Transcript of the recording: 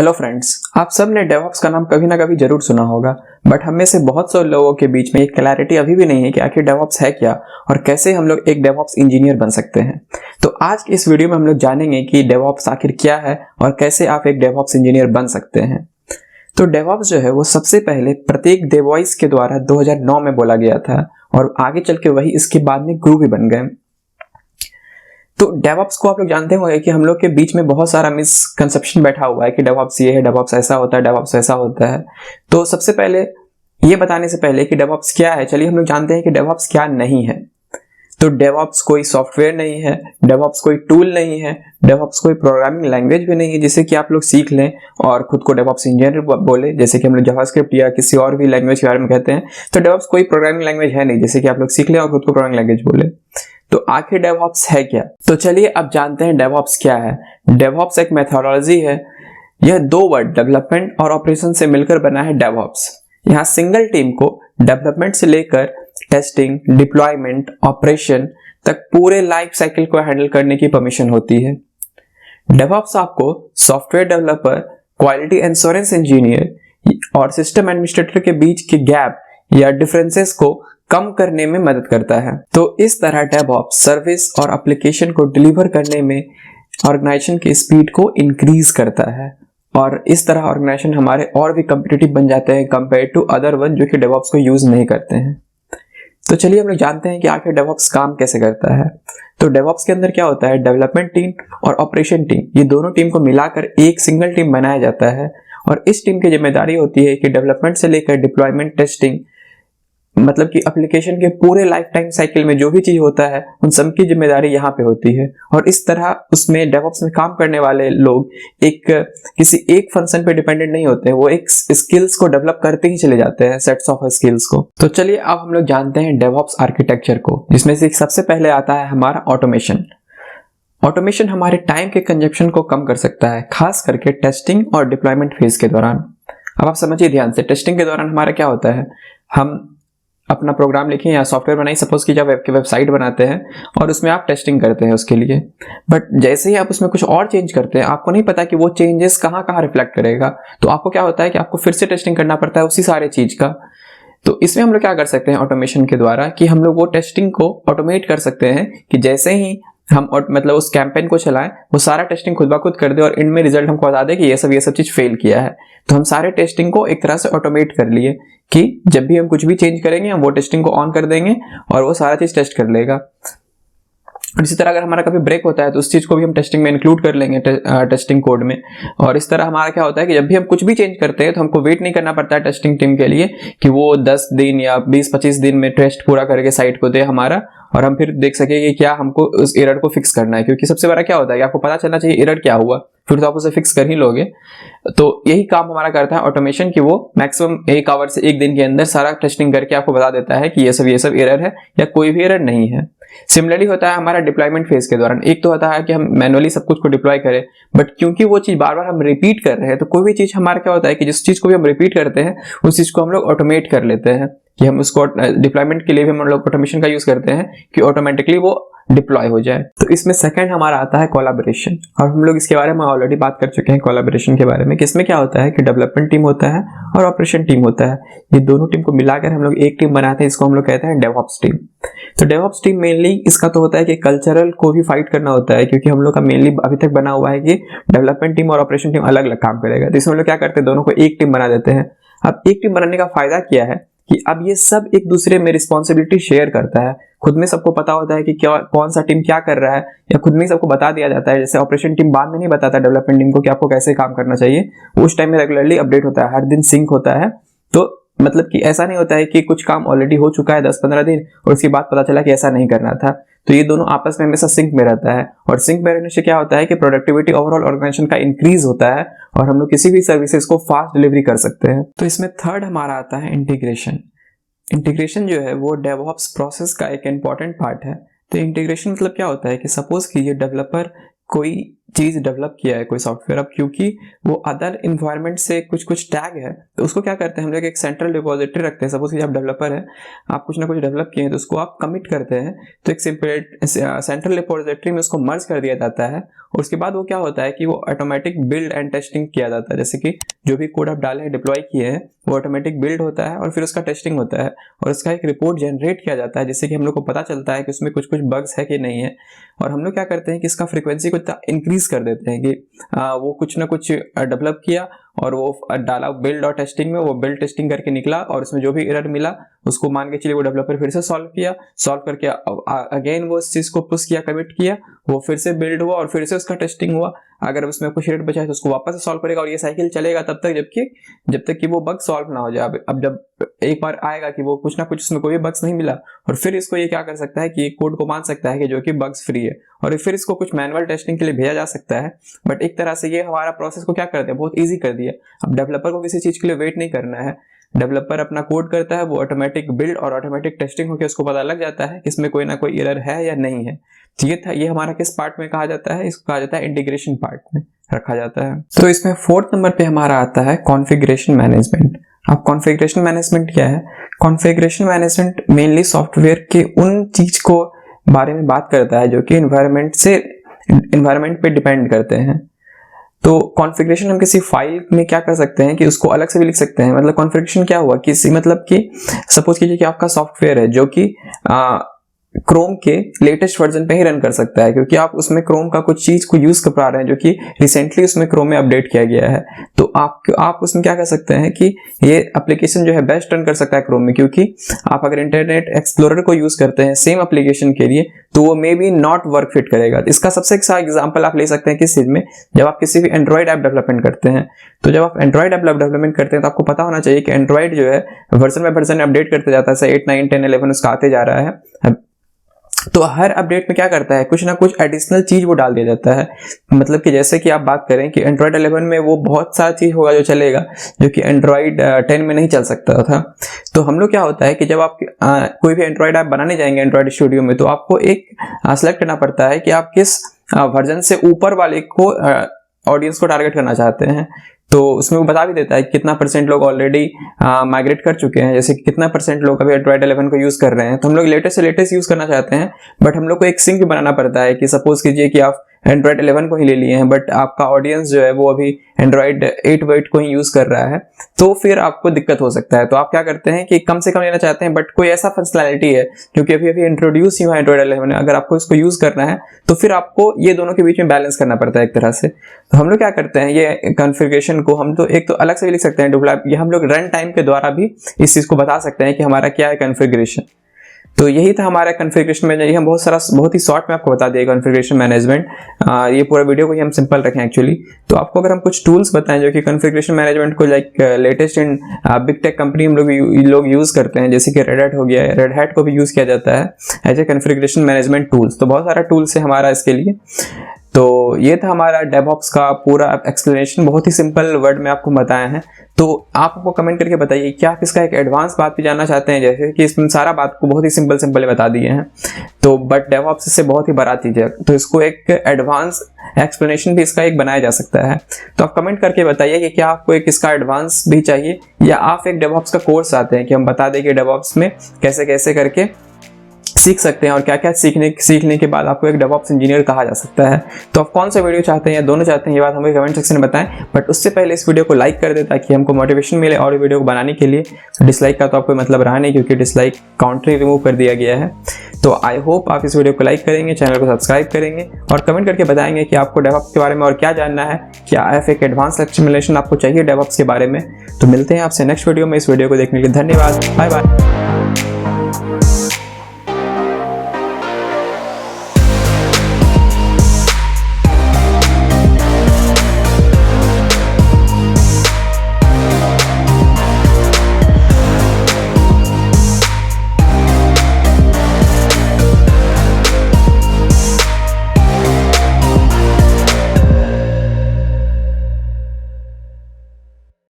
Hello friends, आप सब ने डेवऑप्स का नाम कभी ना कभी जरूर सुना होगा। बट हम में से बहुत से लोगों के बीच में एक क्लैरिटी अभी भी नहीं है कि आखिर डेवऑप्स है क्या और कैसे हम लोग एक डेवऑप्स इंजीनियर बन सकते हैं। तो आज की इस वीडियो में हम लोग जानेंगे कि डेवऑप्स आखिर क्या है और कैसे आप एक डेवऑप्स इंजीनियर बन सकते हैं। तो डेवऑप्स जो है वो सबसे पहले प्रत्येक डेवॉइस के द्वारा 2009 में बोला गया था और आगे चल के वही इसके बाद में ग्रू भी बन गए। तो डेवऑप्स को आप लोग जानते होंगे कि हम लोग के बीच में बहुत सारा मिसकंसेप्शन बैठा हुआ है कि डेवऑप्स ये है, डेवऑप्स ऐसा होता है, डेवऑप्स ऐसा होता है। तो सबसे पहले ये बताने से पहले कि डेवऑप्स क्या है, चलिए हम लोग जानते हैं कि डेवऑप्स क्या नहीं है। तो डेवऑप्स कोई सॉफ्टवेयर नहीं है, डेवऑप्स कोई टूल नहीं है, डेवऑप्स कोई प्रोग्रामिंग लैंग्वेज भी नहीं है जिसे कि आप लोग सीख लें और खुद को डेवऑप्स इंजीनियर बोले, जैसे कि हम लोग जावास्क्रिप्ट या किसी और भी लैंग्वेज के बारे में कहते हैं। तो डेवऑप्स कोई प्रोग्रामिंग लैंग्वेज है नहीं जैसे कि आप लोग सीख लें और खुद को प्रोग्रामिंग लैंग्वेज बोले। तो आखिर डेवऑप्स है क्या? तो चलिए अब जानते हैं डेवऑप्स क्या है। डेवऑप्स एक मेथोडोलॉजी है। यह दो वर्ड डेवलपमेंट और ऑपरेशन से मिलकर बना है डेवऑप्स। यहाँ सिंगल टीम को डेवलपमेंट से लेकर टेस्टिंग, डिप्लॉयमेंट, ऑपरेशन तक पूरे लाइफ साइकिल को हैंडल करने की परमिशन होती है। डेवऑप्स आपको software developer, quality assurance engineer और सिस्टम एडमिनिस्ट्रेटर के बीच के गैप या डिफरेंसेस को कम करने में मदद करता है। तो इस तरह डेवऑप्स सर्विस और एप्लीकेशन को डिलीवर करने में ऑर्गेनाइजेशन की स्पीड को इंक्रीज करता है और इस तरह ऑर्गेनाइजेशन हमारे और भी कॉम्पिटिटिव बन जाते हैं कंपेयर टू अदर वन जो कि डेवऑप्स को यूज नहीं करते हैं। तो चलिए हम लोग जानते हैं कि आखिर डेवऑप्स काम कैसे करता है। तो डेवऑप्स के अंदर क्या होता है, डेवलपमेंट टीम और ऑपरेशन टीम, ये दोनों टीम को मिलाकर एक सिंगल टीम बनाया जाता है और इस टीम की जिम्मेदारी होती है कि डेवलपमेंट से लेकर डिप्लॉयमेंट, टेस्टिंग, मतलब कि एप्लीकेशन के पूरे लाइफ टाइम साइकिल में जो भी चीज होता है उन सब की जिम्मेदारी यहाँ पे होती है। और इस तरह उसमें डेवऑप्स में काम करने वाले लोग किसी एक फंक्शन पे डिपेंडेंट नहीं होते हैं, वो एक स्किल्स को डेवलप करते ही चले जाते हैं, सेट्स ऑफ स्किल्स को। तो चलिए अब हम लोग जानते हैं डेवऑप्स आर्किटेक्चर को, जिसमें से सबसे पहले आता है हमारा ऑटोमेशन। ऑटोमेशन हमारे टाइम के कंजप्शन को कम कर सकता है, खास करके टेस्टिंग और डिप्लॉयमेंट फेज के दौरान। अब आप समझिए ध्यान से, टेस्टिंग के दौरान हमारा क्या होता है, हम अपना प्रोग्राम लिखें या सॉफ्टवेयर बनाइए, सपोज कि जब वेबसाइट बनाते हैं और उसमें आप टेस्टिंग करते हैं उसके लिए, बट जैसे ही आप उसमें कुछ और चेंज करते हैं आपको नहीं पता कि वो चेंजेस कहाँ कहाँ रिफ्लेक्ट करेगा। तो आपको क्या होता है कि आपको फिर से टेस्टिंग करना पड़ता है उसी सारे चीज का। तो इसमें हम लोग क्या कर सकते हैं ऑटोमेशन के द्वारा कि हम लोग वो टेस्टिंग को ऑटोमेट कर सकते हैं कि जैसे ही हम मतलब उस कैंपेन को चलाएं वो सारा टेस्टिंग खुद ब खुद कर दे और इनमें में रिजल्ट हमको बता दे कि ये सब चीज फेल किया है। तो हम सारे टेस्टिंग को एक तरह से ऑटोमेट कर लिए कि जब भी हम कुछ भी चेंज करेंगे हम वो टेस्टिंग को ऑन कर देंगे और वो सारा चीज टेस्ट कर लेगा। और इसी तरह अगर हमारा कभी ब्रेक होता है तो उस चीज को भी हम टेस्टिंग में इंक्लूड कर लेंगे टेस्टिंग कोड में। और इस तरह हमारा क्या होता है कि जब भी हम कुछ भी चेंज करते हैं तो हमको वेट नहीं करना पड़ता है टेस्टिंग टीम के लिए कि वो 10 दिन या 20-25 दिन में टेस्ट पूरा करके साइट को दे हमारा और हम फिर देख सके कि क्या हमको उस एरर को फिक्स करना है। क्योंकि सबसे बड़ा क्या होता है कि आपको पता चलना चाहिए एरर क्या हुआ, फिर तो आप उसे फिक्स कर ही लोगे। तो यही काम हमारा करता है ऑटोमेशन की, वो मैक्सिमम 1 आवर से 1 दिन के अंदर सारा टेस्टिंग करके आपको बता देता है कि ये सब एरर है या कोई भी एरर नहीं है। सिमिलरली होता है हमारा डिप्लॉयमेंट फेज के दौरान। एक तो होता है कि हम मैनुअली सब कुछ को डिप्लॉय करें, बट क्योंकि वो चीज बार बार हम रिपीट कर रहे हैं तो कोई भी चीज हमारा क्या होता है कि जिस चीज को भी हम रिपीट करते हैं उस चीज को हम लोग ऑटोमेट कर लेते हैं कि हम उसको डिप्लॉयमेंट के लिए भी हम लोग ऑटोमेशन का यूज करते हैं कि ऑटोमेटिकली वो डिप्लॉय हो जाए। तो इसमें सेकंड हमारा आता है कोलैबोरेशन और हम लोग इसके बारे में ऑलरेडी बात कर चुके हैं कोलैबोरेशन के बारे में कि इसमें क्या होता है कि डेवलपमेंट टीम होता है और ऑपरेशन टीम होता है। ये दोनों टीम को मिलाकर हम लोग एक टीम बनाते हैं, इसको हम लोग कहते हैं डेवऑप्स टीम। तो डेवऑप्स टीम मेनली इसका तो होता है कि कल्चरल को भी फाइट करना होता है, क्योंकि हम लोग का मेनली अभी तक बना हुआ है कि डेवलपमेंट टीम और ऑपरेशन टीम अलग अलग काम करेगा। तो इसमें हम लोग क्या करते हैं, दोनों को एक टीम बना देते हैं। अब एक टीम बनाने का फायदा क्या है कि अब ये सब एक दूसरे में रिस्पॉन्सिबिलिटी शेयर करता है, खुद में सबको पता होता है कि क्या कौन सा टीम क्या कर रहा है या खुद में सबको बता दिया जाता है। जैसे ऑपरेशन टीम बाद में नहीं बताता डेवलपमेंट टीम को कि आपको कैसे काम करना चाहिए, उस टाइम में रेगुलरली अपडेट होता है, हर दिन सिंक होता है। तो मतलब कि ऐसा नहीं होता है कि कुछ काम ऑलरेडी हो चुका है 10-15 दिन और उसके बाद पता चला कि ऐसा नहीं करना था। तो ये दोनों आपस में हमेशा सिंक में रहता है और सिंक में रहने से क्या होता है कि प्रोडक्टिविटी ओवरऑल ऑर्गेनाइजेशन का इंक्रीज होता है और हम लोग किसी भी सर्विसेज को फास्ट डिलीवरी कर सकते हैं। तो इसमें थर्ड हमारा आता है इंटीग्रेशन। इंटीग्रेशन जो है वो डेवऑप्स प्रोसेस का एक इंपॉर्टेंट पार्ट है। तो इंटीग्रेशन मतलब क्या होता है कि सपोज कि ये डेवलपर कोई चीज़ डेवलप किया है कोई सॉफ्टवेयर, अब क्योंकि वो अदर इन्वायरमेंट से कुछ टैग है, तो उसको क्या करते हैं हम लोग एक सेंट्रल डिपॉजिटरी रखते हैं। सपोज कि आप डेवलपर हैं, आप कुछ ना कुछ डेवलप किए हैं, तो उसको आप कमिट करते हैं, तो एक सेंट्रल डिपॉजिटरी में उसको मर्ज कर दिया जाता है। और उसके बाद वो क्या होता है कि वो ऑटोमेटिक बिल्ड एंड टेस्टिंग किया जाता है। जैसे कि जो भी कोड आप डाले हैं, डिप्लॉय किए हैं, वो ऑटोमेटिक बिल्ड होता है और फिर उसका टेस्टिंग होता है और उसका एक रिपोर्ट जनरेट किया जाता है, जिससे कि हम लोग को पता चलता है कि उसमें कुछ बग्स है कि नहीं है। और हम लोग क्या करते हैं कि इसका फ्रीक्वेंसी को इतना इंक्रीज कर देते हैं कि वो कुछ ना कुछ डेवलप किया और वो डाला बिल्ड और टेस्टिंग में, वो बिल्ड टेस्टिंग करके निकला और उसमें जो भी एरर मिला उसको मान के चलिए वो डेवलपर फिर से सॉल्व करके अगेन वो इस चीज को पुश किया, कमिट किया, वो फिर से बिल्ड हुआ और फिर से उसका टेस्टिंग हुआ। अगर उसमें कुछ एरर बचा है तो उसको वापस से सॉल्व करेगा और ये साइकिल चलेगा तब तक जब तक कि वो बग सॉल्व ना हो जाए। अब जब एक बार आएगा कि वो कुछ ना कुछ उसमें कोई बग्स नहीं मिला, और फिर इसको ये क्या कर सकता है कि ये कोड को मान सकता है कि जो कि बग्स फ्री है, और फिर इसको कुछ मैनुअल टेस्टिंग के लिए भेजा जा सकता है। बट एक तरह से ये हमारा प्रोसेस को क्या कर दिया, बहुत ईजी कर दिया। अब डेवलपर को किसी चीज के लिए वेट नहीं करना है, डेवलपर अपना कोड करता है, वो ऑटोमेटिक बिल्ड और ऑटोमेटिक टेस्टिंग होकर उसको पता लग जाता है कि इसमें कोई ना कोई एरर है या नहीं है। तो ये हमारा किस पार्ट में कहा जाता है, इसको कहा जाता है इंटीग्रेशन पार्ट में रखा जाता है। तो इसमें 4th नंबर पे हमारा आता है कॉन्फ़िगरेशन मैनेजमेंट। अब कॉन्फ़िगरेशन मैनेजमेंट क्या है? कॉन्फ़िगरेशन मैनेजमेंट मेनली सॉफ्टवेयर के उन चीज को बारे में बात करता है जो कि एनवायरनमेंट पे डिपेंड करते हैं। तो कॉन्फ़िगरेशन हम किसी फाइल में क्या कर सकते हैं कि उसको अलग से भी लिख सकते हैं। मतलब कॉन्फ़िगरेशन क्या हुआ, किसी मतलब कि सपोज कीजिए कि आपका सॉफ्टवेयर है जो कि क्रोम के लेटेस्ट वर्जन पे ही रन कर सकता है, क्योंकि आप उसमें क्रोम का कुछ चीज को यूज कर पा रहे हैं जो कि रिसेंटली उसमें क्रोम में अपडेट किया गया है। तो आप उसमें क्या कर सकते हैं कि ये एप्लीकेशन जो है बेस्ट रन कर सकता है क्रोम में, क्योंकि आप अगर इंटरनेट एक्सप्लोरर को यूज करते हैं सेम एप्लीकेशन के लिए तो वो may be not work fit करेगा। इसका सबसे अच्छा एग्जाम्पल आप ले सकते हैं किस चीज में, जब आप किसी भी एंड्रॉइड ऐप डेवलपमेंट करते हैं। तो जब आप एंड्रॉइड ऐप डेवलपमेंट करते हैं तो आपको पता होना चाहिए कि एंड्रॉइड जो है वर्जन बाय वर्जन अपडेट करते जाता है, 8, 9, 10, 11 उसका आते जा रहा है। तो हर अपडेट में क्या करता है, कुछ ना कुछ एडिशनल चीज वो डाल दिया जाता है। मतलब कि जैसे कि आप बात करें कि एंड्रॉइड 11 में वो बहुत सारा चीज होगा जो चलेगा जो कि एंड्रॉइड 10 में नहीं चल सकता था। तो हम लोग क्या होता है कि जब आप कोई भी एंड्रॉइड ऐप बनाने जाएंगे एंड्रॉइड स्टूडियो में, तो आपको एक सेलेक्ट करना पड़ता है कि आप किस वर्जन से ऊपर वाले को ऑडियंस को टारगेट करना चाहते हैं। तो उसमें वो बता भी देता है कि कितना % लोग ऑलरेडी माइग्रेट कर चुके हैं, जैसे कि कितना % लोग अभी एंड्रॉइड 11 को यूज कर रहे हैं। तो हम लोग लेटेस्ट से लेटेस्ट यूज करना चाहते हैं, बट हम लोग को एक सिंक भी बनाना पड़ता है कि सपोज कीजिए कि आप एंड्रॉइड 11 को ही ले लिए हैं बट आपका ऑडियंस जो है वो अभी एंड्रॉइड 8 वेट को ही यूज कर रहा है, तो फिर आपको दिक्कत हो सकता है। तो आप क्या करते हैं कि कम से कम लेना चाहते हैं बट कोई ऐसा फंक्शनैलिटी है क्योंकि अभी इंट्रोड्यूस ही हुआ एंड्रॉइड 11, अगर आपको इसको यूज करना है तो फिर आपको ये दोनों के बीच में बैलेंस करना पड़ता है एक तरह से। तो हम लोग क्या करते हैं, ये कॉन्फ़िगरेशन को हम तो एक तो अलग से भी लिख सकते हैं, ये हम लोग रन टाइम के द्वारा भी इस चीज को बता सकते हैं कि हमारा क्या है कॉन्फ़िगरेशन। तो यही था हमारा कॉन्फ़िगरेशन मैनेजमेंट। हम बहुत ही शॉर्ट में आपको बता दिए कॉन्फ़िगरेशन मैनेजमेंट। ये पूरा वीडियो को ही हम सिंपल रखें एक्चुअली। तो आपको अगर हम कुछ टूल्स बताएं जो कि कॉन्फ़िगरेशन मैनेजमेंट को like latest in big tech company हम लोग यूज करते हैं, जैसे कि रेड हैट हो गया, रेड हैट को भी यूज किया जाता है as a configuration management tools. तो बहुत सारा टूल्स है हमारा इसके लिए। तो ये था हमारा डेवऑप्स का पूरा एक्सप्लेनेशन, बहुत ही सिंपल वर्ड में आपको बताया है। तो आप आपको कमेंट करके बताइए क्या आप इसका एक एडवांस बात भी जानना चाहते हैं, जैसे कि इसमें सारा बात को बहुत ही सिंपल बता दिए हैं तो बट डेवऑप्स इससे बहुत ही बड़ा चीज है, तो इसको एक एडवांस एक्सप्लेनेशन भी इसका एक बनाया जा सकता है। तो आप कमेंट करके बताइए कि क्या आपको एक इसका एडवांस भी चाहिए या आप एक डेवऑप्स का कोर्स चाहते हैं कि हम बता दें कि डेवऑप्स में कैसे कैसे करके सीख सकते हैं और क्या क्या सीखने के बाद आपको एक डेवऑप्स इंजीनियर कहा जा सकता है। तो आप कौन सा वीडियो चाहते हैं या दोनों चाहते हैं, ये बात हमें कमेंट सेक्शन में बताएं। बट उससे पहले इस वीडियो को लाइक कर दें ताकि हमको मोटिवेशन मिले और वीडियो को बनाने के लिए। डिसलाइक का तो आपको मतलब रहा नहीं क्योंकि डिसलाइक काउंटर रिमूव कर दिया गया है। तो आई होप आप इस वीडियो को लाइक करेंगे, चैनल को सब्सक्राइब करेंगे और कमेंट करके बताएंगे कि आपको डेवऑप्स के बारे में और क्या जानना है, क्या एक एडवांस एक्सप्लेनेशन आपको चाहिए डेवऑप्स के बारे में। तो मिलते हैं आपसे नेक्स्ट वीडियो में। इस वीडियो को देखने के लिए धन्यवाद, बाय बाय।